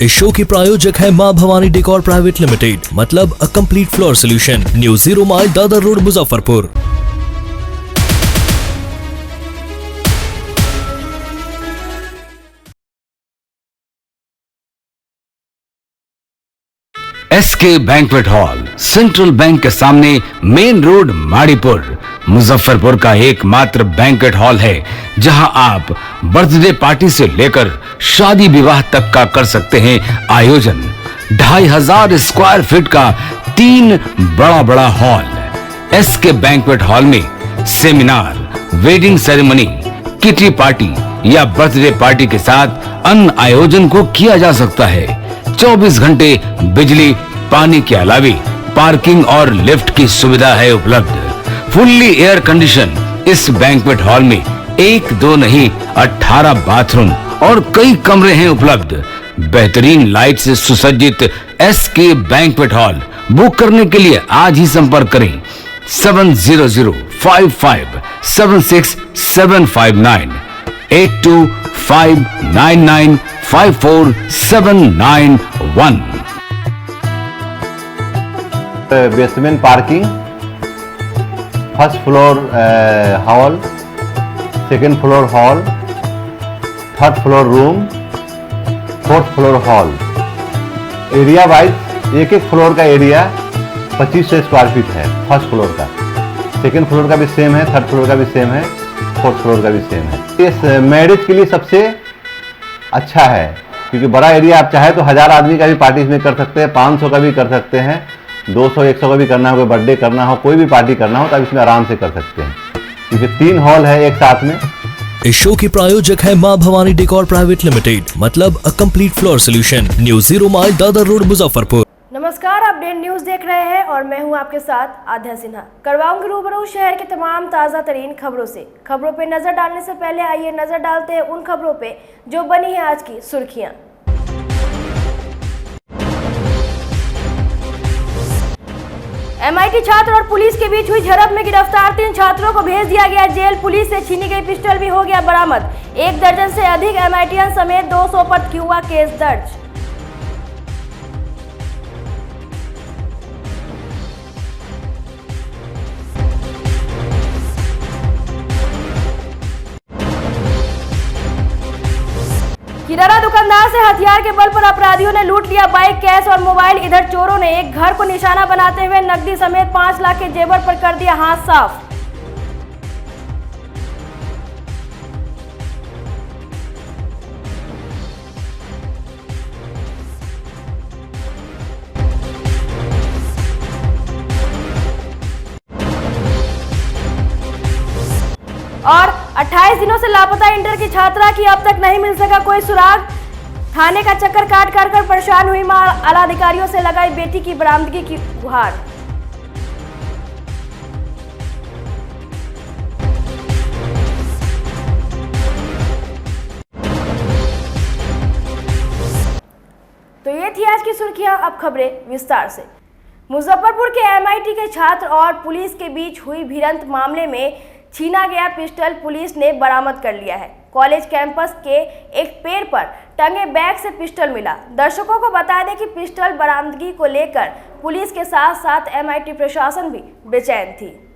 इस शो की प्रायोजक है मां भवानी डेकोर प्राइवेट लिमिटेड, मतलब a complete floor solution, new 0 mile Dadar road, Muzaffarpur. SK banquet hall, central bank के सामने, मेन रोड, माड़ीपुर, मुजफ्फरपुर का एकमात्र बैंक्वेट हॉल है जहां आप बर्थडे पार्टी से लेकर शादी विवाह तक का कर सकते हैं आयोजन। 2500 स्क्वायर फीट का 3 बड़ा हॉल। एसके बैंक्वेट हॉल में seminar, wedding ceremony, kitty party या बर्थडे पार्टी के साथ अन्य आयोजन को किया जा सकता है। 24 घंटे बिजली पानी के अलावे पार्किंग और लिफ्ट की सुविधा है उपलब्ध। फुल्ली एयर कंडीशन इस बैंक्वेट हॉल में 1, 2 नहीं 18 बाथरूम और कई कमरे हैं उपलब्ध। बेहतरीन लाइट से सुसज्जित एसके बैंक्वेट हॉल बुक करने के लिए आज ही संपर्क करें 7005576759 8259954791। Basement parking, first floor hall, second floor hall, third floor room, fourth floor hall. Area wise एक फ्लोर का एरिया 2500 स्क्वायर फीट है। फर्स्ट फ्लोर का, सेकेंड फ्लोर का भी सेम है, थर्ड फ्लोर का भी सेम है, फोर्थ फ्लोर का भी सेम है। इस मैरिज के लिए सबसे अच्छा है क्योंकि बड़ा एरिया, आप चाहे तो 1000 आदमी का भी पार्टी इसमें कर सकते हैं, 500 का भी कर सकते हैं, 200-100 का भी करना हो, कोई बर्थडे करना हो, कोई भी पार्टी करना हो तो आप इसमें आराम से कर सकते हैं क्योंकि 3 हॉल है एक साथ में। इस शो की प्रायोजक है मां भवानी डेकोर प्राइवेट लिमिटेड, मतलब a complete floor solution, new 0 mile Dadar road, Muzaffarpur. नमस्कार, आप डेन न्यूज देख रहे हैं और मैं हूं आपके साथ आध्या सिन्हा। करवाऊंगी रूबरू शहर के तमाम ताज़ा तरीन खबरों से। खबरों पे नजर डालने से पहले आइए नजर डालते हैं उन खबरों पे जो बनी है आज की सुर्खियां। MIT छात्र और पुलिस के बीच हुई झड़प में गिरफ्तार 3 छात्रों को भेज दिया गया जेल। पुलिस से छीनी गई पिस्टल भी हो गया बरामद। 1 दर्जन से अधिक MITian समेत 200 पर हुआ केस दर्ज। किराना दुकानदार से हथियार के बल पर अपराधियों ने लूट लिया बाइक, कैश और मोबाइल। इधर चोरों ने एक घर को निशाना बनाते हुए नकदी समेत 5 लाख के जेवर पर कर दिया हाथ साफ। और 28 दिनों से लापता इंटर की छात्रा की अब तक नहीं मिल सका कोई सुराग। थाने का चक्कर काट कर परेशान हुई मां, आला अधिकारियों से लगाई बेटी की बरामदगी की गुहार। तो ये थी आज की सुर्खियां, अब खबरें विस्तार से। मुजफ्फरपुर के MIT के छात्र और पुलिस के बीच हुई भिड़ंत मामले में छीना गया पिस्टल पुलिस ने बरामद कर लिया है। कॉलेज कैंपस के एक पेड़ पर टंगे बैग से पिस्टल मिला। दर्शकों को बता दें कि पिस्टल बरामदगी को लेकर पुलिस के साथ साथ MIT प्रशासन भी बेचैन थी।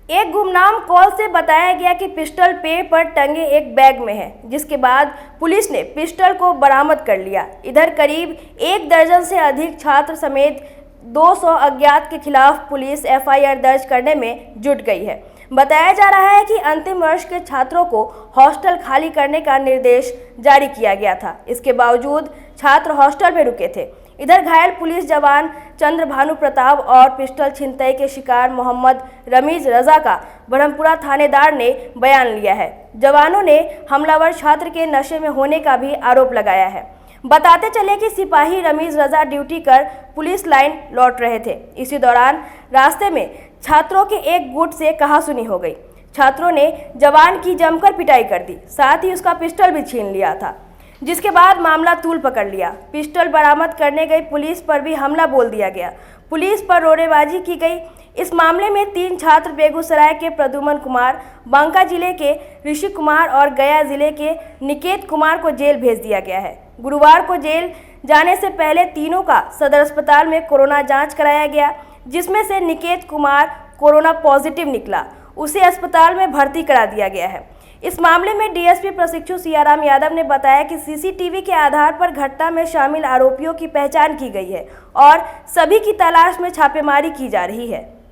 एक गुमनाम कॉल से बताया गया कि पिस्टल पेड़ पर टंगे एक बैग में है, जिसके बाद पुलिस ने पिस्टल को बरामद कर लिया। इधर करीब 1 दर्जन से अधिक छात्र समेत 200 अज्ञात के खिलाफ पुलिस FIR दर्ज करने में जुट गई है। बताया जा रहा है कि अंतिम वर्ष के छात्रों को हॉस्टल खाली करने का निर्देश जारी किया गया था। इसके बावजूद छात्र हॉस्टल में रुके थे। इधर घायल पुलिस जवान चंद्र भानु प्रताप और पिस्टल छिनतई के शिकार मोहम्मद रमीज रजा का ब्रह्मपुरा थानेदार ने बयान लिया है। जवानों ने हमलावर छात्र के नशे में होने का भी आरोप लगाया है। बताते चले कि सिपाही रमीज रजा ड्यूटी कर पुलिस लाइन लौट रहे थे। इसी दौरान रास्ते में छात्रों के एक गुट से कहासुनी हो गई। छात्रों ने जवान की जमकर पिटाई कर दी, साथ ही उसका पिस्टल भी छीन लिया था, जिसके बाद मामला तूल पकड़ लिया। पिस्टल बरामद करने गई पुलिस पर भी हमला बोल दिया गया। पुलिस पर रोड़ेबाजी की गई। इस मामले में 3 छात्र बेगूसराय के प्रद्युमन कुमार, बांका जिले के ऋषि कुमार और गया जिले के निकेत कुमार को जेल भेज दिया गया है। गुरुवार को जेल जाने से पहले तीनों का सदर अस्पताल में कोरोना जांच कराया गया, जिसमें से निकेत कुमार कोरोना पॉजिटिव निकला। उसे अस्पताल में भर्ती करा दिया गया है। इस मामले में डीएसपी प्रशिक्षु सियाराम यादव ने बताया कि सीसीटीवी के आधार पर घटना में शामिल आरोपियों की पहचान की गई है और सभी की तलाश में छापेमारी की जा रही है।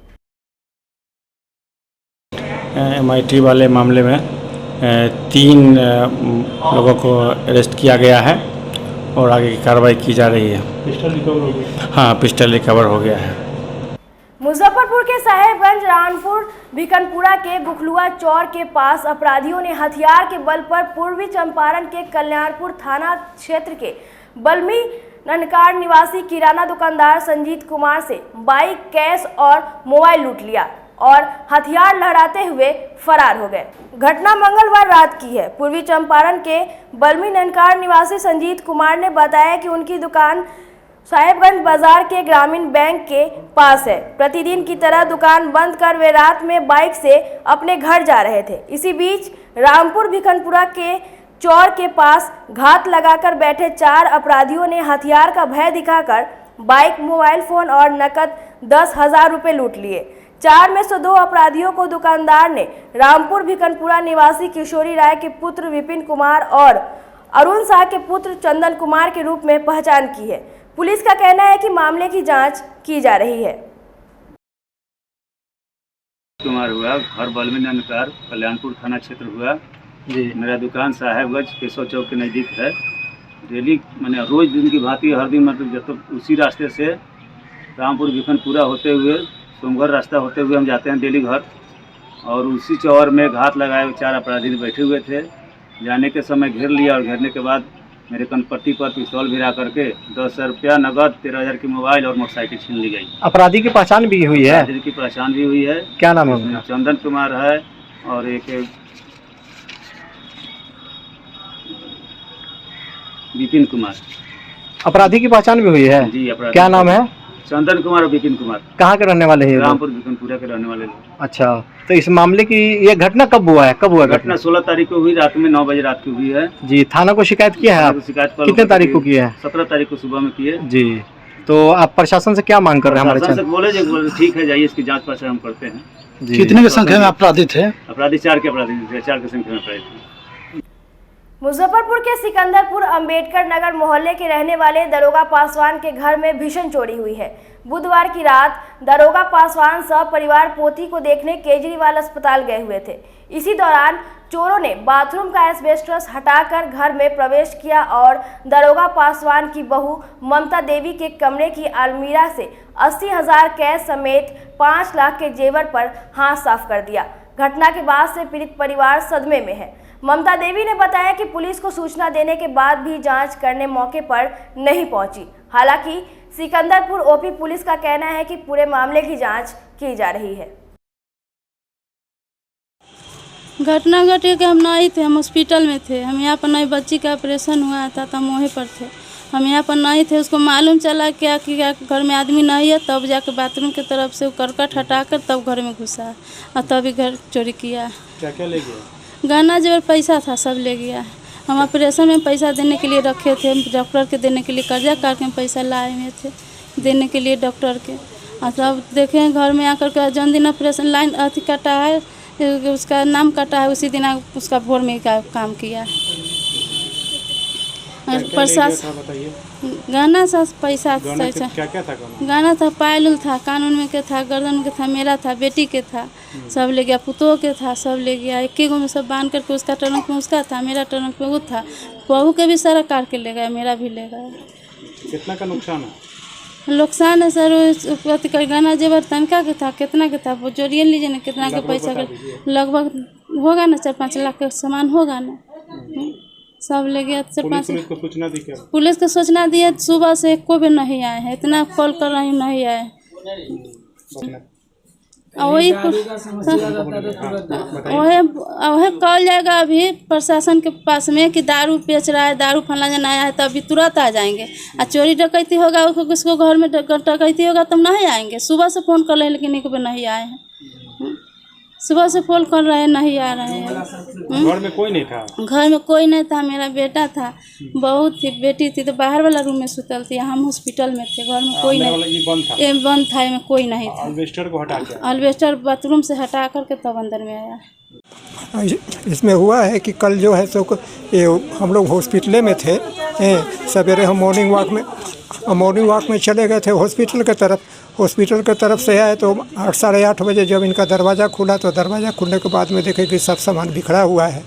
MIT वाले मामले में 3 लोगों को अरेस्ट किया गया है और आगे की कार्रवाई की जा रही है। पिस्टल रिकवर हो गया? हाँ, पिस्टल रिकवर हो गया है। मुजफ्फरपुर के साहेबगंज रानपुर भिकनपुरा के गुखलुआ चौर के पास अपराधियों ने हथियार के बल पर पूर्वी चंपारण के कल्याणपुर थाना क्षेत्र के बल्मी ननकार निवासी किराना दुकानदार संजीत कुमार से बाइक, कैश और मोबाइल लूट लिया और हथियार लहराते हुए फरार हो गए। घटना मंगलवार रात की है। पूर्वी चंपारण के बल्मी ननकार निवासी संजीत कुमार ने बताया कि उनकी दुकान साहेबगंज बाजार के ग्रामीण बैंक के पास है। प्रतिदिन की तरह दुकान बंद कर वे रात में बाइक से अपने घर जा रहे थे। इसी बीच रामपुर भिकनपुरा के चौर के पास घात लगाकर बैठे 4 अपराधियों ने हथियार का भय दिखाकर बाइक, मोबाइल फोन और नकद 10,000 रुपये लूट लिए। 4 में से 2 अपराधियों को दुकानदार ने रामपुर भिकनपुरा निवासी किशोरी राय के पुत्र विपिन कुमार और अरुण शाह के पुत्र चंदन कुमार के रूप में पहचान की है। पुलिस का कहना है कि मामले की जांच की जा रही है। कुमार हुआ, घर बल्मी ननकार, कल्याणपुर थाना क्षेत्र हुआ जी। मेरा दुकान साहेबगंज केशव चौक के नज़दीक है। डेली मैंने रोज दिन की भांति हर दिन मतलब जब तक उसी रास्ते से रामपुर भिकनपुरा होते हुए सोमगढ़ रास्ता होते हुए हम जाते हैं डेली घर, और उसी चौर में घात लगाए हुए 4 अपराधी बैठे हुए थे। जाने के समय घेर लिया और घेरने के बाद मेरे कनपट्टी पर पिस्तौल भिरा करके 10,000 रुपया नगद, 13,000 की मोबाइल और मोटरसाइकिल छीन ली गई। अपराधी की पहचान भी हुई है? अपराधी की पहचान भी हुई है। क्या नाम है उनका? चंदन कुमार है और एक विपिन कुमार। अपराधी की पहचान भी हुई है जी। अपराधी क्या नाम है? चंदन कुमार और विपिन कुमार। कहाँ के रहने वाले हैं? रामपुर भिकनपुरा के रहने वाले लोग। अच्छा, तो इस मामले की ये घटना कब हुआ है? कब हुआ घटना? 16 तारीख को हुई, रात में 9 बजे रात की हुई है जी। थाना को शिकायत किया है आप? शिकायत कितने तारीख को किया है? 17 तारीख को सुबह में किए जी। तो आप प्रशासन से क्या मांग कर रहे हैं? हमारे बोले ठीक है, जाइए, इसकी जांच पड़ताल हम करते हैं। कितने की संख्या में अपराधी थे? अपराधी 4 के अपराधी थे, 4 की संख्या में अपराधी थे। मुजफ्फरपुर के सिकंदरपुर अंबेडकर नगर मोहल्ले के रहने वाले दरोगा पासवान के घर में भीषण चोरी हुई है। बुधवार की रात दरोगा पासवान सपरिवार पोती को देखने केजरीवाल अस्पताल गए हुए थे। इसी दौरान चोरों ने बाथरूम का एस्बेस्टस हटाकर घर में प्रवेश किया और दरोगा पासवान की बहू ममता देवी के कमरे की अलमीरा से 80,000 कैश समेत 5 लाख के जेवर पर हाथ साफ कर दिया। घटना के बाद से पीड़ित परिवार सदमे में है। ममता देवी ने बताया कि पुलिस को सूचना देने के बाद भी जांच करने मौके पर नहीं पहुंची। हालांकि सिकंदरपुर ओपी पुलिस का कहना है कि पूरे मामले की जांच की जा रही है। घटना घटे कि हम नहीं थे, हम हॉस्पिटल में थे। हम यहाँ पर नई बच्ची का ऑपरेशन हुआ था तो हम वहीं पर थे। हम यहाँ पर नहीं थे। उसको मालूम चला क्या कि घर में आदमी नहीं है, तब जाकर बाथरूम की तरफ से वो करकट हटाकर तब घर में घुसा और तभी घर चोरी किया। क्या क्या ले गया? गहना जेवर, पैसा था, सब ले गया। हम ऑपरेशन में पैसा देने के लिए रखे थे, डॉक्टर के देने के लिए कर्जा करके हम पैसा लाए हुए थे देने के लिए डॉक्टर के। और तब देखें घर में आकर के जौन दिन ऑपरेशन लाइन अथी कटा है, उसका नाम कटा है, उसी दिन उसका भोर में काम किया। प्रशासन गाना सा पैसा क्या क्या था? गाना था, पायल था, कानून में के था, गर्दन में के था, मेरा था, बेटी के था, सब ले गया। पुतों के था, सब ले गया। एक ही गो में सब बांध करके उसका टरंक में उसका था, मेरा टरंक में वो था। बहू के भी सारा कार के ले गया, मेरा भी ले गया। कितना का नुकसान है? नुकसान है सर, गाना जेवर तनका के था, कितना के था वो जोड़िए लीजिए ना, कितना का पैसा का लगभग होगा ना, 4-5 लाख का सामान होगा ना। सब ले गया। 4-5 को सूचना दी क्या? पुलिस को सूचना दिए, सुबह से कोई भी नहीं आए हैं। इतना कॉल कर रही हूँ, नहीं आए। वही कॉल जाएगा अभी प्रशासन के पास में कि दारू बेच रहा है, दारू फला जन आया है, तो अभी तुरंत आ जाएंगे। और चोरी डकैती होगा, किसको घर में डकैती होगा तब नहीं आएंगे। सुबह से फ़ोन कर रहे हैं लेकिन एक भी नहीं आए हैं। सुबह से फोन कर रहे हैं, नहीं आ रहे हैं। घर में कोई नहीं था? घर में कोई नहीं था, मेरा बेटा था, बहू थी, बेटी थी, तो बाहर वाला रूम में सुतल थी, हम हॉस्पिटल में थे, घर में कोई नहीं। ये बंद था? ये बंद था, में कोई नहीं था। अल्वेस्टर को हटा के? अल्वेस्टर बाथरूम से हटा करके तब अंदर में आया। इसमें हुआ है कि कल जो है सो ये हम लोग हॉस्पिटल में थे, सवेरे हम मॉर्निंग वॉक में चले गए थे हॉस्पिटल के तरफ से आए तो 8 साढ़े 8 बजे जब इनका दरवाज़ा खुला तो दरवाज़ा खुलने के बाद में देखे कि सब सामान बिखरा हुआ है।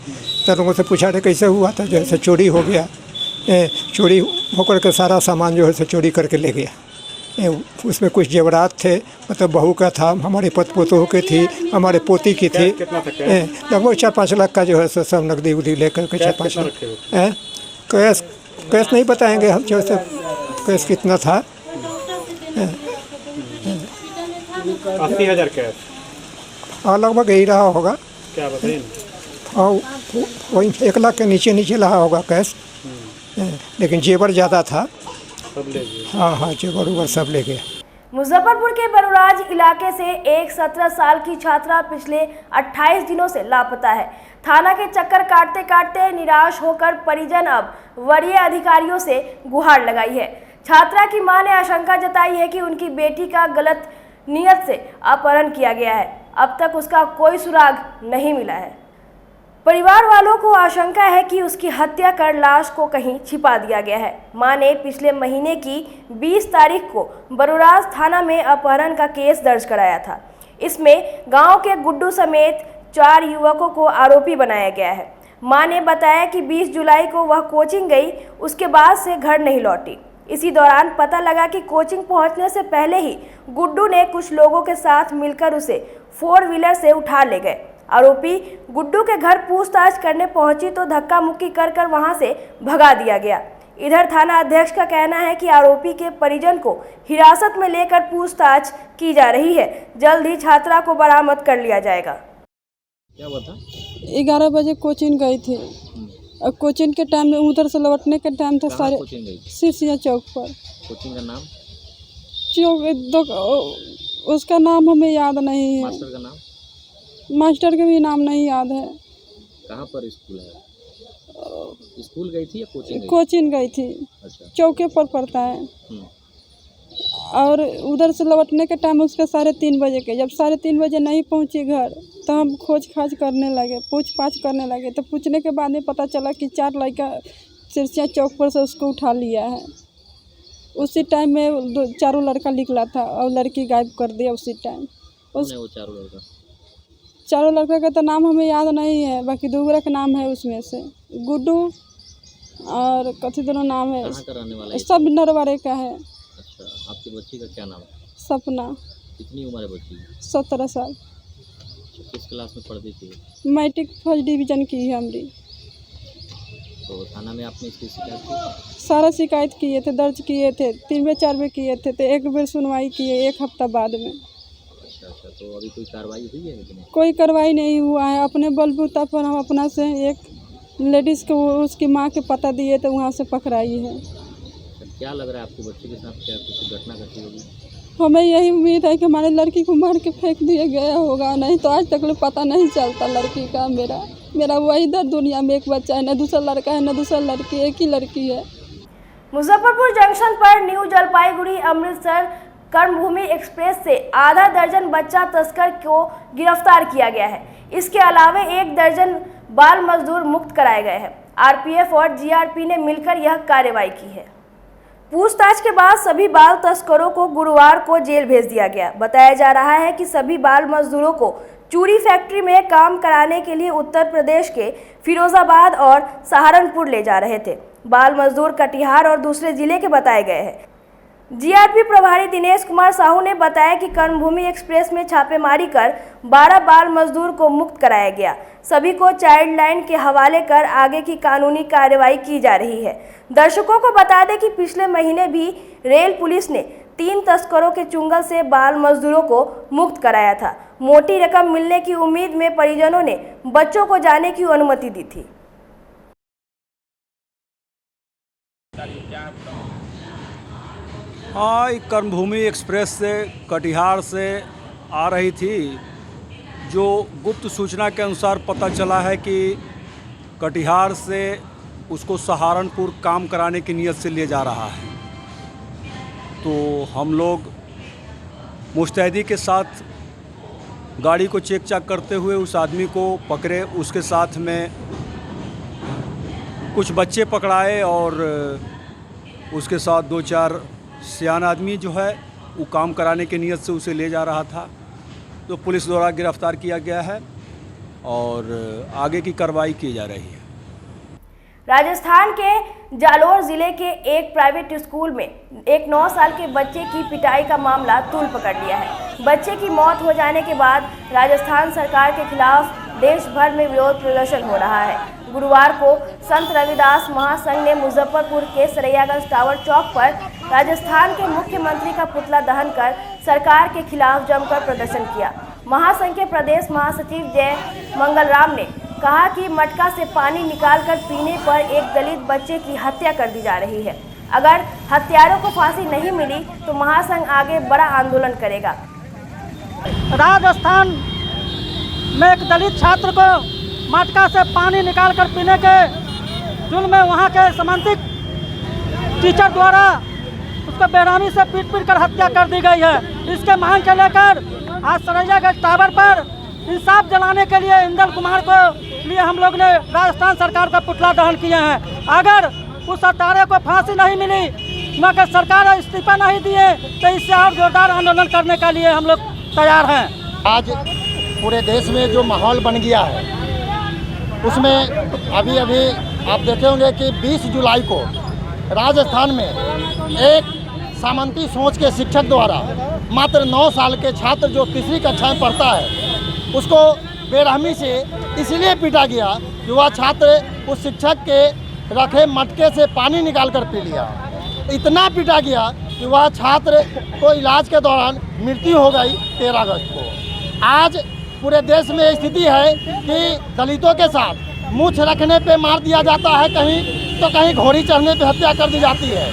तो लोगों से पूछा थे कैसे हुआ था, जो है चोरी हो गया, चोरी होकर के सारा सामान जो है चोरी करके ले गया। उसमें कुछ जेवरात थे, मतलब बहू का था, हमारे पोतों के थी, हमारे पोती की थी। लगभग 4-5 लाख का जो है सब नकदी उदी लेकर के 4-5 लाख। कैश नहीं बताएंगे हम, जो है कैश कितना था। 80,000 कैश? हाँ, लगभग यही रहा होगा। क्या बताइए? हाँ, वही 1 लाख के नीचे रहा होगा कैश, लेकिन जेवर ज़्यादा था। सब ले गए? हाँ, जेवर उवर सब ले गए। मुजफ्फरपुर के बरुराज इलाके से एक 17 साल की छात्रा पिछले 28 दिनों से लापता है। थाना के चक्कर काटते काटते निराश होकर परिजन अब वरीय अधिकारियों से गुहार लगाई है। छात्रा की मां ने आशंका जताई है कि उनकी बेटी का गलत नियत से अपहरण किया गया है। अब तक उसका कोई सुराग नहीं मिला है। परिवार वालों को आशंका है कि उसकी हत्या कर लाश को कहीं छिपा दिया गया है। मां ने पिछले महीने की 20 तारीख को बरुराज थाना में अपहरण का केस दर्ज कराया था। इसमें गांव के गुड्डू समेत 4 युवकों को आरोपी बनाया गया है। मां ने बताया कि 20 जुलाई को वह कोचिंग गई, उसके बाद से घर नहीं लौटी। इसी दौरान पता लगा कि कोचिंग पहुंचने से पहले ही गुड्डू ने कुछ लोगों के साथ मिलकर उसे 4 व्हीलर से उठा ले गए। आरोपी गुड्डू के घर पूछताछ करने पहुंची तो धक्का मुक्की कर वहां से भगा दिया गया। इधर थाना अध्यक्ष का कहना है कि आरोपी के परिजन को हिरासत में लेकर पूछताछ की जा रही है। जल्द ही छात्रा को बरामद कर लिया जाएगा। क्या हुआ था? 11 बजे कोचिंग गई थी और कोचिंग के टाइम में उधर से लौटने के टाइम था सारे सिरसिया चौक पर। कोचिंग का नाम? चौक उसका नाम हमें याद नहीं है। मास्टर का नाम? मास्टर का भी नाम नहीं याद है। कहाँ पर स्कूल है? स्कूल गई थी या कोचिंग गई? कोचिंग गई थी। अच्छा। चौके पर पड़ता है। और उधर से लौटने के टाइम उसके 3:30 बजे के, जब 3:30 बजे नहीं पहुंची घर तो हम खोज खाज करने लगे, पूछ पाछ करने लगे। तो पूछने के बाद में पता चला कि 4 लड़का सिरसिया चौक पर से उसको उठा लिया है। उसी टाइम में 4 लड़का निकला था और लड़की गायब कर दिया उसी टाइम। वो 4 लड़का? 4 लड़का का तो नाम हमें याद नहीं है, बाकी 2 का नाम है उसमें से। गुड्डू और कथी दोनों नाम है। कहाँ का रहने वाला है? सब नरवारे का है। अच्छा, आपकी बच्ची का क्या नाम है? सपना। कितनी उम्र है बच्ची की? 17 साल। किस क्लास में पढ़ती थी? मैट्रिक फर्स्ट डिवीजन की है हमारी। तो थाना में आपने इसकी शिकायत की? सारा शिकायत किए थे, दर्ज किए थे, 3-4 बार किए थे, तो 1 बार सुनवाई किए 1 हफ्ता बाद में। अच्छा, तो अभी कोई कार्रवाई हुई है? लेकिन कोई कार्रवाई नहीं हुआ है। अपने बलबूता पर हम अपना से एक लेडीज़ को उसकी माँ के पता दिए तो वहाँ से पकड़ाई है। क्या लग रहा है आपकी बच्ची के साथ क्या कुछ घटना घटी होगी? हमें यही उम्मीद है कि हमारे लड़की को मार के फेंक दिया गया होगा, नहीं तो आज तक पता नहीं चलता लड़की का। मेरा वही इधर दुनिया में एक बच्चा है, न दूसरा लड़का है न दूसरा लड़की, एक ही लड़की है। मुजफ्फरपुर जंक्शन पर न्यू जलपाईगुड़ी अमृतसर कर्मभूमि एक्सप्रेस से आधा दर्जन बच्चा तस्कर को गिरफ्तार किया गया है। इसके अलावा 1 दर्जन बाल मजदूर मुक्त कराए गए हैं। आरपीएफ और जीआरपी ने मिलकर यह कार्रवाई की है। पूछताछ के बाद सभी बाल तस्करों को गुरुवार को जेल भेज दिया गया। बताया जा रहा है कि सभी बाल मजदूरों को चूड़ी फैक्ट्री में काम कराने के लिए उत्तर प्रदेश के फिरोजाबाद और सहारनपुर ले जा रहे थे। बाल मजदूर कटिहार और दूसरे जिले के बताए गए हैं। जीआरपी प्रभारी दिनेश कुमार साहू ने बताया कि कर्मभूमि एक्सप्रेस में छापेमारी कर 12 बाल मजदूर को मुक्त कराया गया। सभी को चाइल्ड लाइन के हवाले कर आगे की कानूनी कार्रवाई की जा रही है। दर्शकों को बता दें कि पिछले महीने भी रेल पुलिस ने 3 तस्करों के चुंगल से बाल मजदूरों को मुक्त कराया था। मोटी रकम मिलने की उम्मीद में परिजनों ने बच्चों को जाने की अनुमति दी थी। हाँ, कर्मभूमि एक्सप्रेस से कटिहार से आ रही थी जो गुप्त सूचना के अनुसार पता चला है कि कटिहार से उसको सहारनपुर काम कराने की नीयत से ले जा रहा है। तो हम लोग मुस्तैदी के साथ गाड़ी को चेक चाक करते हुए उस आदमी को पकड़े। उसके साथ में कुछ बच्चे पकड़ाए और उसके साथ 2-4 सियान आदमी जो है वो काम कराने की नीयत से उसे ले जा रहा था। तो पुलिस द्वारा गिरफ्तार किया गया है और आगे की कार्रवाई की जा रही है। राजस्थान के जालोर जिले के एक प्राइवेट स्कूल में एक 9 साल के बच्चे की पिटाई का मामला तूल पकड़ लिया है। बच्चे की मौत हो जाने के बाद राजस्थान सरकार के खिलाफ देश भर में विरोध प्रदर्शन हो रहा है। गुरुवार को संत रविदास महासंघ ने मुजफ्फरपुर के सरैयागंज टावर चौक पर राजस्थान के मुख्यमंत्री का पुतला दहन कर सरकार के खिलाफ जमकर प्रदर्शन किया। महासंघ के प्रदेश महासचिव जय मंगलराम ने कहा कि मटका से पानी निकालकर पीने पर एक दलित बच्चे की हत्या कर दी जा रही है। अगर हत्यारों को फांसी नहीं मिली तो महासंघ आगे बड़ा आंदोलन करेगा। राजस्थान में एक दलित छात्र को मटका से पानी निकालकर पीने के जुल्म में वहाँ के समन्वित टीचर द्वारा उसको बेरहमी से पीट कर हत्या कर दी गई है। इसके मांग के लेकर आज सरैयागंज टावर पर इंसाफ जलाने के लिए इंदल कुमार को लिए हम लोग ने राजस्थान सरकार का पुतला दहन किए हैं। अगर उस हत्यारे को फांसी नहीं मिली, वहाँ के सरकार इस्तीफा नहीं दिए तो इससे और जोरदार आंदोलन करने के लिए हम लोग तैयार हैं। आज पूरे देश में जो माहौल बन गया है उसमें अभी आप देखे होंगे कि 20 जुलाई को राजस्थान में एक सामंती सोच के शिक्षक द्वारा मात्र 9 साल के छात्र जो तीसरी कक्षा में पढ़ता है उसको बेरहमी से इसलिए पीटा गया कि वह छात्र उस शिक्षक के रखे मटके से पानी निकालकर पी लिया। इतना पीटा गया कि वह छात्र को इलाज के दौरान मृत्यु हो गई 13 अगस्त को। आज पूरे देश में स्थिति है कि दलितों के साथ मूछ रखने पे मार दिया जाता है, कहीं तो कहीं घोड़ी चढ़ने पे हत्या कर दी जाती है।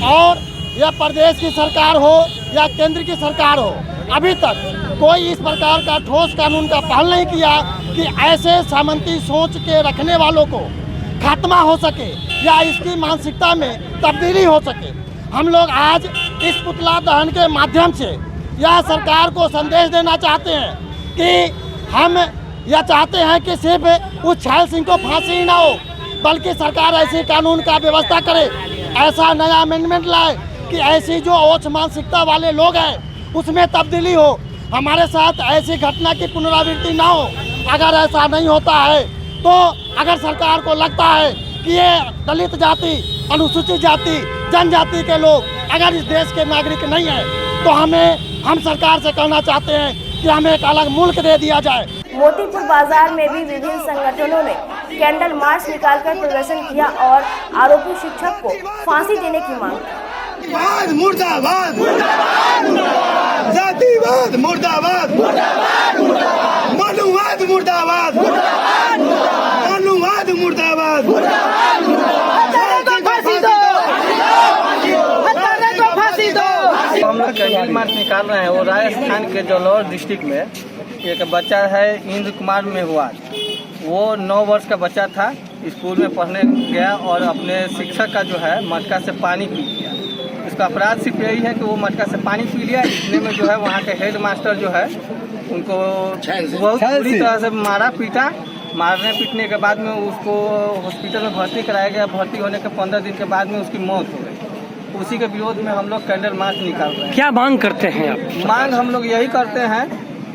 और यह प्रदेश की सरकार हो या केंद्र की सरकार हो, अभी तक कोई इस प्रकार का ठोस कानून का पहल नहीं किया कि ऐसे सामंती सोच के रखने वालों को खात्मा हो सके या इसकी मानसिकता में तब्दीली हो सके। हम लोग आज इस पुतला दहन के माध्यम से यह सरकार को संदेश देना चाहते हैं कि हम यह चाहते हैं कि सिर्फ उस छैल सिंह को फांसी ही ना हो, बल्कि सरकार ऐसे कानून का व्यवस्था करे, ऐसा नया अमेंडमेंट लाए कि ऐसी जो ओछ मानसिकता वाले लोग हैं उसमें तब्दीली हो। हमारे साथ ऐसी घटना की पुनरावृत्ति ना हो। अगर ऐसा नहीं होता है तो अगर सरकार को लगता है कि ये दलित जाति, अनुसूचित जाति, जनजाति के लोग अगर इस देश के नागरिक नहीं है तो हम सरकार से कहना चाहते हैं कि हमें एक अलग मुल्क दे दिया जाए। मोतीपुर बाजार में भी विभिन्न संगठनों ने कैंडल मार्च निकालकर प्रदर्शन किया और आरोपी शिक्षक को फांसी देने की मांग की। मुर्दाबाद, जातिवाद मुर्दाबाद, मनुवाद मुर्दाबाद, मनुवाद मुर्दाबाद, हम लोग कैंडल मार्च निकाल रहे हैं। वो राजस्थान के जालोर डिस्ट्रिक्ट में एक बच्चा है इंद्र कुमार मेहवाल। वो 9 वर्ष का बच्चा था, स्कूल में पढ़ने गया और अपने शिक्षक का जो है मटका से पानी पी लिया। इसका अपराध सिर्फ यही है कि वो मटका से पानी पी लिया। इतने में जो है वहाँ के हेड मास्टर जो है उनको बहुत बुरी तरह से मारा पीटा। मारने पीटने के बाद में उसको हॉस्पिटल में भर्ती कराया गया। भर्ती होने के 15 दिन के बाद में उसकी मौत हो गई। उसी के विरोध में हम लोग कैंडल मार्च निकाल रहे हैं। क्या मांग करते हैं आप? मांग हम लोग यही करते हैं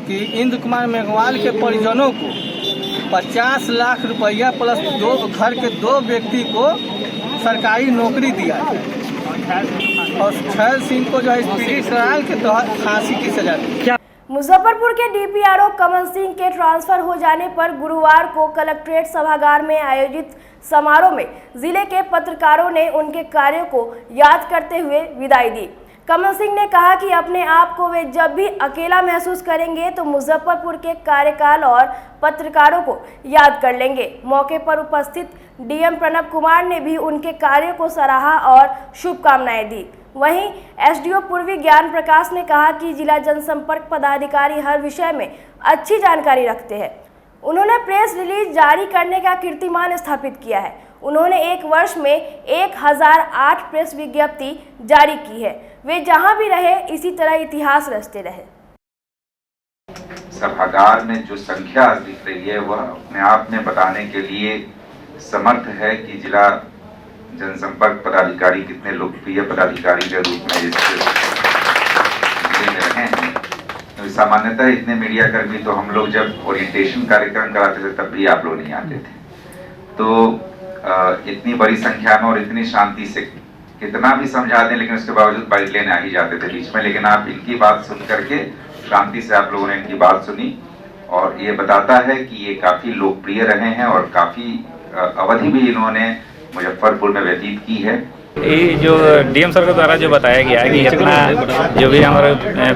कि इंद्र कुमार मेघवाल के परिजनों को 50 लाख रुपया प्लस घर के 2 व्यक्ति को सरकारी नौकरी दिया है और छैल सिंह को जो है स्पीडी ट्रायल के तहत फांसी की सजा दी। मुजफ्फरपुर के डीपीआरओ कमल सिंह के ट्रांसफर हो जाने पर गुरुवार को कलेक्ट्रेट सभागार में आयोजित समारोह में जिले के पत्रकारों ने उनके कार्यों को याद करते हुए विदाई दी। कमल सिंह ने कहा कि अपने आप को वे जब भी अकेला महसूस करेंगे तो मुजफ्फरपुर के कार्यकाल और पत्रकारों को याद कर लेंगे। मौके पर उपस्थित डीएम प्रणब कुमार ने भी उनके कार्यों को सराहा और शुभकामनाएं दी। वहीं एसडीओ पूर्वी ज्ञान प्रकाश ने कहा कि जिला जनसंपर्क पदाधिकारी हर विषय में अच्छी जानकारी रखते हैं। उन्होंने प्रेस रिलीज जारी करने का कीर्तिमान स्थापित किया है। उन्होंने एक वर्ष में 1008 प्रेस विज्ञप्ति जारी की है। वे जहां भी रहे इसी तरह इतिहास रचते रहे। सभागार में जो संख्या दिख रही है वह अपने आप में बताने के लिए समर्थ है कि जिला जनसंपर्क पदाधिकारी कितने लोकप्रिय पदाधिकारी के रूप में इस जिले में रहे हैं। तो सामान्यतः इतने मीडिया कर्मी तो हम लोग जब ओरिएंटेशन कार्यक्रम कराते थे तब भी आप लोग नहीं आते थे। तो इतनी बड़ी संख्या में और इतनी शांति से कितना भी समझा दें लेकिन उसके बावजूद बाइक लेने आ ही जाते थे बीच में। लेकिन आप इनकी बात सुन करके शांति से आप लोगों ने इनकी बात सुनी और ये बताता है कि ये काफ़ी लोकप्रिय रहे हैं और काफ़ी अवधि भी इन्होंने मुजफ्फरपुर में व्यतीत की है। ये जो डीएम सर के द्वारा जो बताया गया है कि इतना जो भी हमारा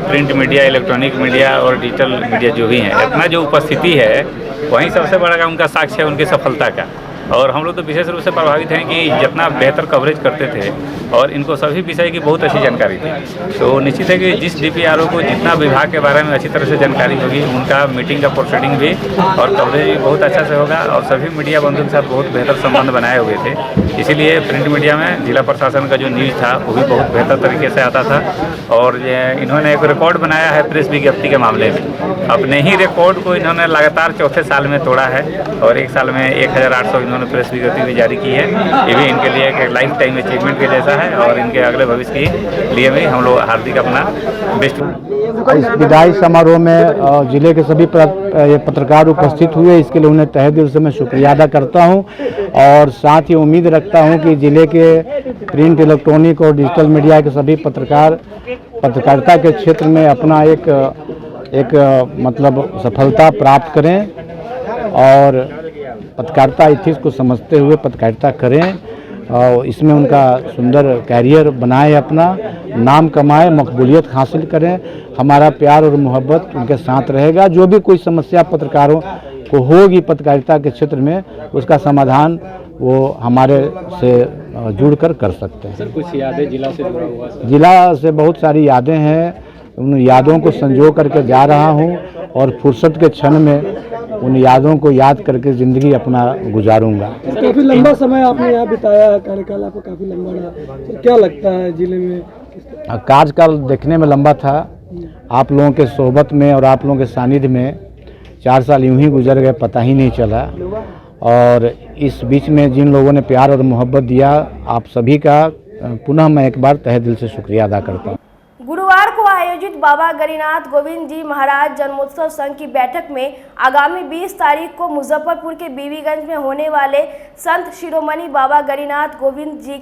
प्रिंट मीडिया, इलेक्ट्रॉनिक मीडिया और डिजिटल मीडिया जो भी है, इतना जो उपस्थिति है वहीं सबसे बड़ा उनका साक्ष्य है उनकी सफलता का। और हम लोग तो विशेष रूप से प्रभावित हैं कि जितना बेहतर कवरेज करते थे और इनको सभी विषय की बहुत अच्छी जानकारी थी। तो निश्चित है कि जिस डीपीआरओ को जितना विभाग के बारे में अच्छी तरह से जानकारी होगी उनका मीटिंग का प्रोसीडिंग भी और कवरेज भी बहुत अच्छा से होगा। और सभी मीडिया बंधुओं के साथ बहुत बेहतर संबंध बनाए हुए थे। इसीलिए प्रिंट मीडिया में जिला प्रशासन का जो न्यूज़ था वो भी बहुत बेहतर तरीके से आता था। और इन्होंने एक रिकॉर्ड बनाया है प्रेस विज्ञप्ति के मामले में। अपने ही रिकॉर्ड को इन्होंने लगातार चौथे साल में तोड़ा है और एक साल में 1800 इन्होंने प्रेस विज्ञप्ति भी जारी की है। ये भी इनके लिए एक लाइफ टाइम अचीवमेंट के जैसा है और इनके अगले भविष्य के लिए भी हम लोग हार्दिक अपना बेस्ट। इस विदाई समारोह में जिले के सभी पत्रकार उपस्थित हुए, इसके लिए उन्हें तहे दिल से मैं शुक्रिया अदा करता हूं और साथ ही उम्मीद रखता हूं कि जिले के प्रिंट, इलेक्ट्रॉनिक और डिजिटल मीडिया के सभी पत्रकार पत्रकारिता के क्षेत्र में अपना एक मतलब सफलता प्राप्त करें और पत्रकारिता इथिक्स को समझते हुए पत्रकारिता करें और इसमें उनका सुंदर कैरियर बनाए, अपना नाम कमाए, मकबूलियत हासिल करें। हमारा प्यार और मोहब्बत उनके साथ रहेगा। जो भी कोई समस्या पत्रकारों को होगी पत्रकारिता के क्षेत्र में उसका समाधान वो हमारे से जुड़कर कर सकते हैं। सर कुछ यादें जिला से जुड़ा हुआ? जिला से बहुत सारी यादें हैं, उन यादों को संजो करके जा रहा हूँ और फुर्सत के क्षण में उन यादों को याद करके ज़िंदगी अपना गुजारूंगा। काफ़ी लंबा समय आपने यहाँ बिताया है, कार्यकाल आपका काफ़ी लंबा रहा, तो क्या लगता है जिले में? कार्यकाल देखने में लंबा था, आप लोगों के सोहबत में और आप लोगों के सानिध्य में 4 साल यूं ही गुजर गए, पता ही नहीं चला। और इस बीच में जिन लोगों ने प्यार और मोहब्बत दिया, आप सभी का पुनः मैं एक बार तहे दिल से शुक्रिया अदा करता हूँ। गुरुवार को आयोजित बाबा गरीनाथ गोविंद जी महाराज जन्मोत्सव संघ की बैठक में आगामी 20 तारीख को मुजफ्फरपुर के बीबीगंज में होने वाले संत शिरोमणि बाबा गरीनाथ गोविंद जी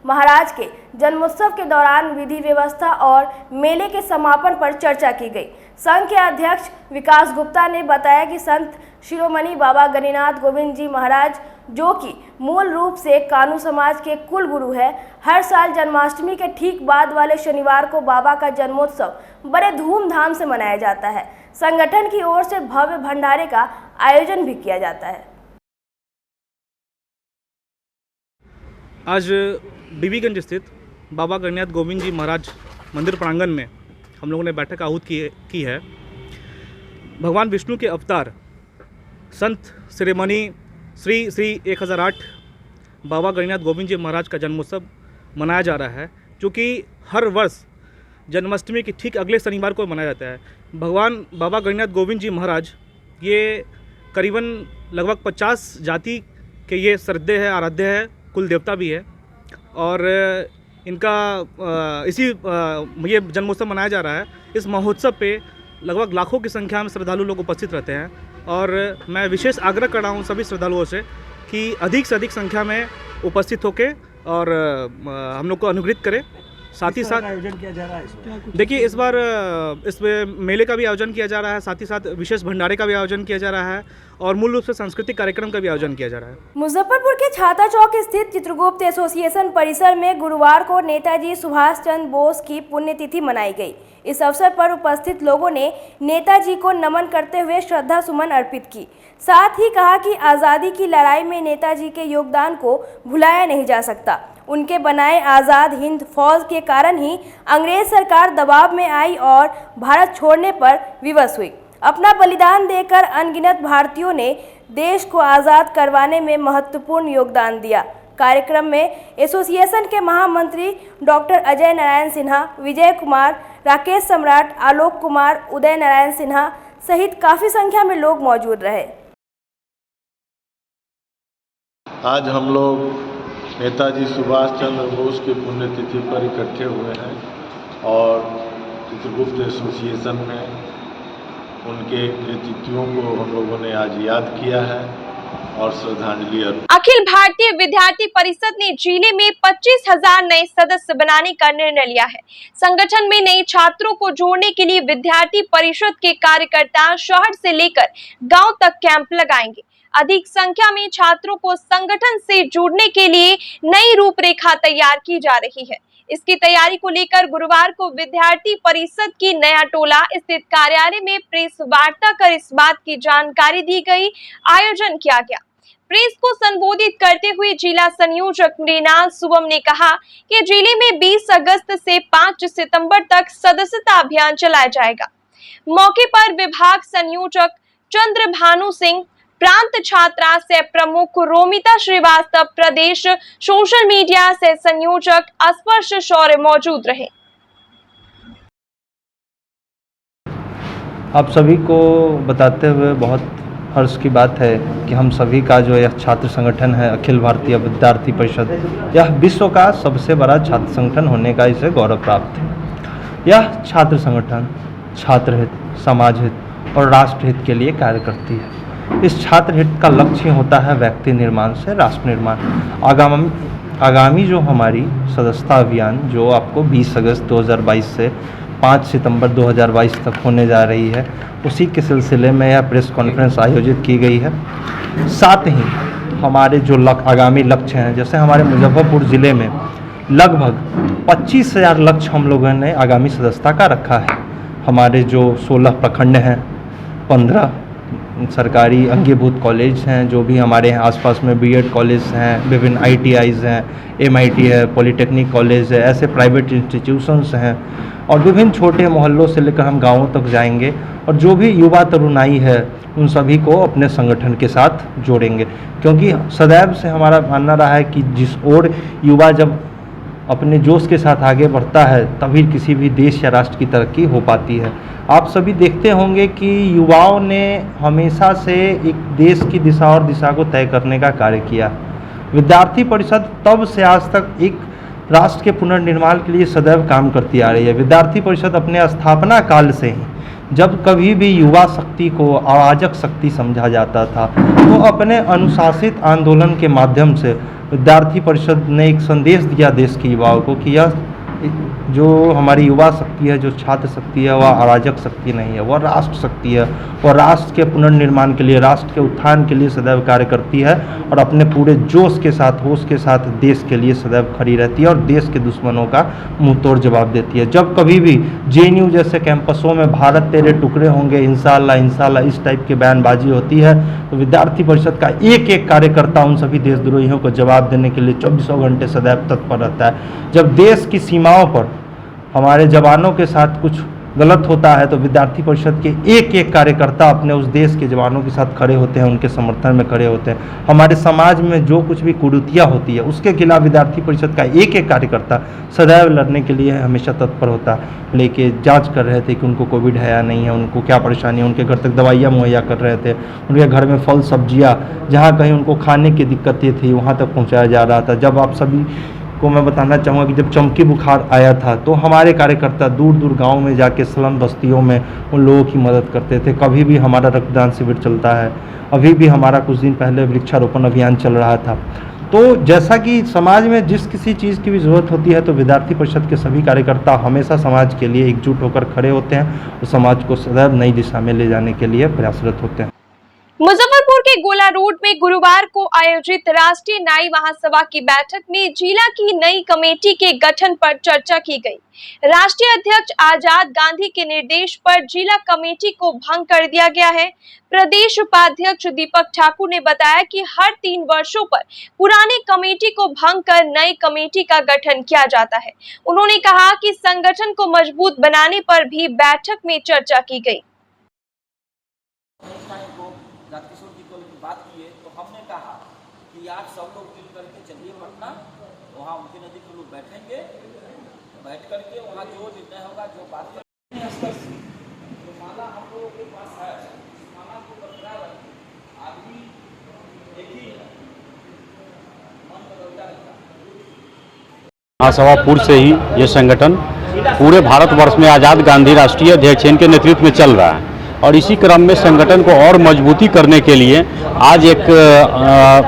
महाराज के जन्मोत्सव के दौरान विधि व्यवस्था और मेले के समापन पर चर्चा की गई। संघ के अध्यक्ष विकास गुप्ता ने बताया कि संत शिरोमणि बाबा गरीनाथ गोविंद जी महाराज, जो कि मूल रूप से कानू समाज के कुल गुरु है, हर साल जन्माष्टमी के ठीक बाद वाले शनिवार को बाबा का जन्मोत्सव बड़े धूमधाम से मनाया जाता है। संगठन की ओर से भव्य भंडारे का आयोजन भी किया जाता है। आज बीबीगंज स्थित बाबा गरीनाथ गोविंद जी महाराज मंदिर प्रांगण में हम लोगों ने बैठक आहूत की है। भगवान विष्णु के अवतार संत शिरोमणि श्री 1008 बाबा गरीनाथ गोविंद जी महाराज का जन्मोत्सव मनाया जा रहा है, जो कि हर वर्ष जन्माष्टमी के ठीक अगले शनिवार को मनाया जाता है। भगवान बाबा गरीनाथ गोविंद जी महाराज ये करीबन लगभग 50 जाति के ये श्रद्धेय है, आराध्य है, कुल देवता भी है। और इनका ये जन्मोत्सव मनाया जा रहा है। इस महोत्सव पे लगभग लाखों की संख्या में श्रद्धालु लोग उपस्थित रहते हैं और मैं विशेष आग्रह कर रहा हूँ सभी श्रद्धालुओं से कि अधिक से अधिक संख्या में उपस्थित होकर और हम लोग को अनुग्रहित करें। साथ ही साथ आयोजन किया जा रहा है, देखिए इस बार इस मेले का भी आयोजन किया जा रहा है, साथ ही साथ विशेष भंडारे का भी आयोजन किया जा रहा है और मूल रूप से सांस्कृतिक कार्यक्रम का भी आयोजन किया जा रहा है। मुजफ्फरपुर के छाता चौक स्थित चित्रगुप्त एसोसिएशन परिसर में गुरुवार को नेताजी सुभाष चंद्र बोस की पुण्यतिथि मनाई गई। इस अवसर पर उपस्थित लोगों ने नेताजी को नमन करते हुए श्रद्धा सुमन अर्पित की। साथ ही कहा कि आज़ादी की लड़ाई में नेताजी के योगदान को भुलाया नहीं जा सकता। उनके बनाए आज़ाद हिंद फौज के कारण ही अंग्रेज सरकार दबाव में आई और भारत छोड़ने पर विवश हुई। अपना बलिदान देकर अनगिनत भारतीयों ने देश को आज़ाद करवाने में महत्वपूर्ण योगदान दिया। कार्यक्रम में एसोसिएशन के महामंत्री डॉक्टर अजय नारायण सिन्हा, विजय कुमार, राकेश सम्राट, आलोक कुमार, उदय नारायण सिन्हा सहित काफ़ी संख्या में लोग मौजूद रहे। आज हम लोग नेताजी सुभाष चंद्र बोस की पुण्यतिथि पर इकट्ठे हुए हैं और चित्रगुप्त एसोसिएशन में उनके कृतित्वों को हम लोगों ने आज याद किया है और श्रद्धांजलि अर्पित। अखिल भारतीय विद्यार्थी परिषद ने जिले में 25,000 नए सदस्य बनाने का निर्णय लिया है। संगठन में नए छात्रों को जोड़ने के लिए विद्यार्थी परिषद के कार्यकर्ता शहर से लेकर गांव तक कैंप लगाएंगे। अधिक संख्या में छात्रों को संगठन से जुड़ने के लिए नई रूपरेखा तैयार की जा रही है। इसकी तैयारी को लेकर गुरुवार को विद्यार्थी परिषद की नया टोला स्थित कार्यालय में प्रेस वार्ता कर इस बात की जानकारी दी गई। आयोजन किया गया। प्रेस को संबोधित करते हुए जिला संयोजक मृणाल शुभम ने कहा कि जिले में 20 अगस्त से 5 सितंबर तक सदस्यता अभियान चलाया जाएगा। मौके पर विभाग संयोजक चंद्र भानु सिंह, प्रांत छात्रा से प्रमुख रोमिता श्रीवास्तव, प्रदेश सोशल मीडिया से संयोजक स्पर्श शौर्य मौजूद रहे। आप सभी को बताते हुए बहुत हर्ष की बात है कि हम सभी का जो यह छात्र संगठन है अखिल भारतीय विद्यार्थी परिषद, यह विश्व का सबसे बड़ा छात्र संगठन होने का इसे गौरव प्राप्त है। यह छात्र संगठन छात्र हित, समाज हित और राष्ट्र हित के लिए कार्य करती है। इस छात्र हित का लक्ष्य होता है व्यक्ति निर्माण से राष्ट्र निर्माण। आगामी जो हमारी सदस्यता अभियान जो आपको 20 अगस्त 2022 से 5 सितंबर 2022 तक होने जा रही है, उसी के सिलसिले में यह प्रेस कॉन्फ्रेंस आयोजित की गई है। साथ ही हमारे जो आगामी लक्ष्य हैं, जैसे हमारे मुजफ्फरपुर ज़िले में लगभग 25,000 लक्ष्य हम लोगों ने आगामी सदस्यता का रखा है। हमारे जो 16 प्रखंड हैं, 15 सरकारी अंगीभूत कॉलेज हैं, जो भी हमारे यहाँ आसपास में बीएड कॉलेज हैं, विभिन्न ITIs हैं, MIT है, पॉलिटेक्निक कॉलेज है, ऐसे प्राइवेट इंस्टीट्यूशंस हैं और विभिन्न छोटे मोहल्लों से लेकर हम गाँवों तक जाएंगे और जो भी युवा तरुणाई है उन सभी को अपने संगठन के साथ जोड़ेंगे। क्योंकि सदैव से हमारा मानना रहा है कि जिस ओर युवा जब अपने जोश के साथ आगे बढ़ता है तभी किसी भी देश या राष्ट्र की तरक्की हो पाती है। आप सभी देखते होंगे कि युवाओं ने हमेशा से एक देश की दिशा और दिशा को तय करने का कार्य किया। विद्यार्थी परिषद तब से आज तक एक राष्ट्र के पुनर्निर्माण के लिए सदैव काम करती आ रही है। विद्यार्थी परिषद अपने स्थापना काल से ही जब कभी भी युवा शक्ति को अराजक शक्ति समझा जाता था तो अपने अनुशासित आंदोलन के माध्यम से विद्यार्थी परिषद ने एक संदेश दिया देश के युवाओं को कि यह जो हमारी युवा शक्ति है, जो छात्र शक्ति है, वह अराजक शक्ति नहीं है, वह राष्ट्र शक्ति है। वह राष्ट्र के पुनर्निर्माण के लिए, राष्ट्र के उत्थान के लिए सदैव कार्य करती है और अपने पूरे जोश के साथ, होश के साथ देश के लिए सदैव खड़ी रहती है और देश के दुश्मनों का मुंह तोड़ जवाब देती है। जब कभी भी JNU जैसे कैंपसों में भारत तेरे टुकड़े होंगे इंशाअल्लाह इंशाअल्लाह इस टाइप की बयानबाजी होती है तो विद्यार्थी परिषद का एक एक कार्यकर्ता उन सभी देशद्रोहियों को जवाब देने के लिए 24 घंटे सदैव तत्पर रहता है। जब देश की सीमाओं पर हमारे जवानों के साथ कुछ गलत होता है तो विद्यार्थी परिषद के एक एक कार्यकर्ता अपने उस देश के जवानों के साथ खड़े होते हैं, उनके समर्थन में खड़े होते हैं। हमारे समाज में जो कुछ भी कुरीतियाँ होती है उसके खिलाफ विद्यार्थी परिषद का एक एक कार्यकर्ता सदैव लड़ने के लिए हमेशा तत्पर होता है। लेके जांच कर रहे थे कि उनको कोविड है या नहीं है, उनको क्या परेशानी है, उनके घर तक दवाइयाँ मुहैया कर रहे थे, उनके घर में फल सब्जियाँ जहाँ कहीं उनको खाने की दिक्कतें थी वहाँ तक पहुँचाया जा रहा था। जब आप सभी को मैं बताना चाहूँगा कि जब चमकी बुखार आया था तो हमारे कार्यकर्ता दूर दूर गांव में जाके स्लम बस्तियों में उन लोगों की मदद करते थे। कभी भी हमारा रक्तदान शिविर चलता है, अभी भी हमारा कुछ दिन पहले वृक्षारोपण अभियान चल रहा था। तो जैसा कि समाज में जिस किसी चीज़ की भी ज़रूरत होती है तो विद्यार्थी परिषद के सभी कार्यकर्ता हमेशा समाज के लिए एकजुट होकर खड़े होते हैं और समाज को सदैव नई दिशा में ले जाने के लिए प्रयासरत होते हैं। मुजफ्फरपुर के गोला रोड में गुरुवार को आयोजित राष्ट्रीय नाई महासभा की बैठक में जिला की नई कमेटी के गठन पर चर्चा की गई। राष्ट्रीय अध्यक्ष आजाद गांधी के निर्देश पर जिला कमेटी को भंग कर दिया गया है। प्रदेश उपाध्यक्ष दीपक ठाकुर ने बताया कि हर 3 वर्षों पर पुरानी कमेटी को भंग कर नई कमेटी का गठन किया जाता है। उन्होंने कहा कि संगठन को मजबूत बनाने पर भी बैठक में चर्चा की गई। राजकिशोर जी को बात किए तो हमने कहा कि आप सब लोग मिल करके चलिए पटना, वहाँ उनके नज़दीक लोग बैठेंगे, बैठ करके वहाँ जो निर्णय होगा, जो बात स्तर से जो माला हम लोगों के पास है, माला को बरकरार रखें। आदमी एक ही है, मन बदलता रहता है। महासभा पूर्व से ही ये संगठन पूरे भारतवर्ष में आज़ाद गांधी राष्ट्रीय अध्यक्ष के नेतृत्व में चल रहा है और इसी क्रम में संगठन को और मजबूती करने के लिए आज एक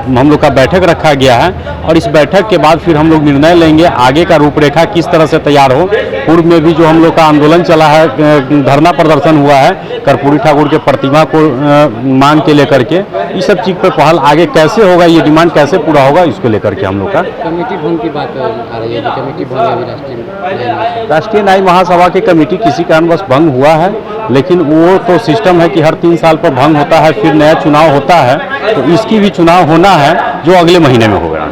हम लोग का बैठक रखा गया है और इस बैठक के बाद फिर हम लोग निर्णय लेंगे आगे का रूपरेखा किस तरह से तैयार हो। पूर्व में भी जो हम लोग का आंदोलन चला है, धरना प्रदर्शन हुआ है कर्पूरी ठाकुर के प्रतिमा को मांग के लेकर के, इस सब चीज़ पर पहल आगे कैसे होगा, ये डिमांड कैसे पूरा होगा, इसको लेकर के हम लोग का कमेटी भंग की बात आ रही है। कमेटी भंग राष्ट्रीय न्याय महासभा की कमेटी किसी कारणवश भंग हुआ है, लेकिन वो तो सिस्टम है कि हर 3 साल पर भंग होता है, फिर नया चुनाव होता है, तो इसकी भी चुनाव होना है जो अगले महीने में होगा।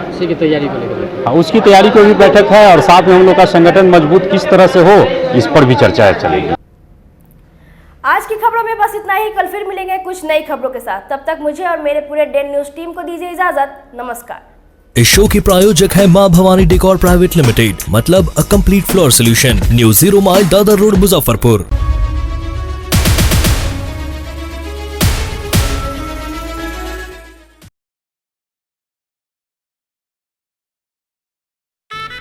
उसी की तैयारी को लेकर उसकी तैयारी को भी बैठक है और साथ में हम लोग का संगठन मजबूत किस तरह से हो, इस पर भी चर्चा चलेगी। आज की खबरों में बस इतना ही। कल फिर मिलेंगे कुछ नई खबरों के साथ। तब तक मुझे और मेरे पूरे डेन न्यूज टीम को दीजिए इजाजत। नमस्कार। इस शो की प्रायोजक है मां भवानी डेकोर प्राइवेट लिमिटेड, मतलब a complete floor solution, new 0 mile Dadar road Muzaffarpur.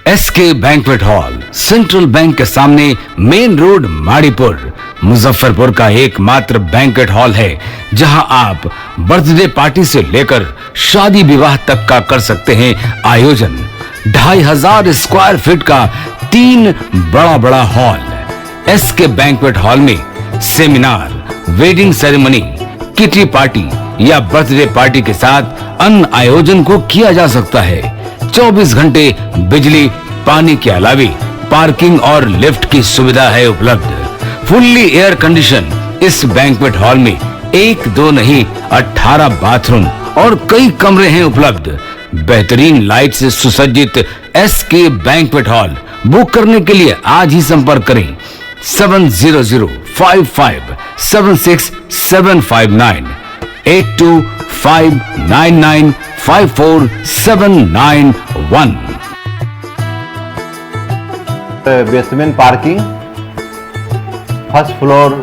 SK banquet hall, central bank के सामने, मेन रोड, माड़ीपुर, मुजफ्फरपुर का एकमात्र बैंक्वेट हॉल है जहां आप बर्थडे पार्टी से लेकर शादी विवाह तक का कर सकते हैं आयोजन। 2500 स्क्वायर फीट का 3 बड़ा हॉल। SK बैंक्वेट हॉल में seminar, wedding ceremony, kitty party या बर्थडे पार्टी के साथ अन्य आयोजन को किया जा सकता है। 24 घंटे बिजली पानी के अलावे पार्किंग और लिफ्ट की सुविधा है उपलब्ध। फुल्ली एयर कंडीशन इस बैंक्वेट हॉल में 1, 2 नहीं 18 बाथरूम और कई कमरे हैं उपलब्ध। बेहतरीन लाइट से सुसज्जित SK बैंक्वेट हॉल बुक करने के लिए आज ही संपर्क करें 7005576759 8259954791। Basement parking, first floor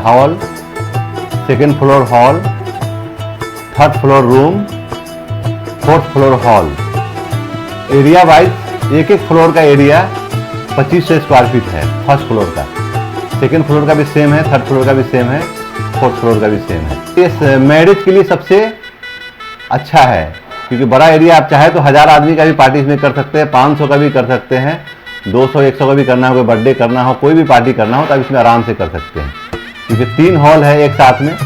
hall, second floor hall, third floor room, fourth floor hall. Area wise एक फ्लोर का एरिया 2500 स्क्वायर फीट है फर्स्ट फ्लोर का, सेकेंड फ्लोर का भी सेम है, थर्ड फ्लोर का भी सेम है, फोर्थ फ्लोर का भी सेम है। इस मैरिज के लिए सबसे अच्छा है क्योंकि बड़ा एरिया, आप चाहे तो 1000 आदमी का भी पार्टी इसमें कर सकते हैं, 500 का भी कर सकते हैं, 200-100 का भी करना हो, कोई बर्थडे करना हो, कोई भी पार्टी करना हो तो आप इसमें आराम से कर सकते हैं क्योंकि 3 हॉल है एक साथ में।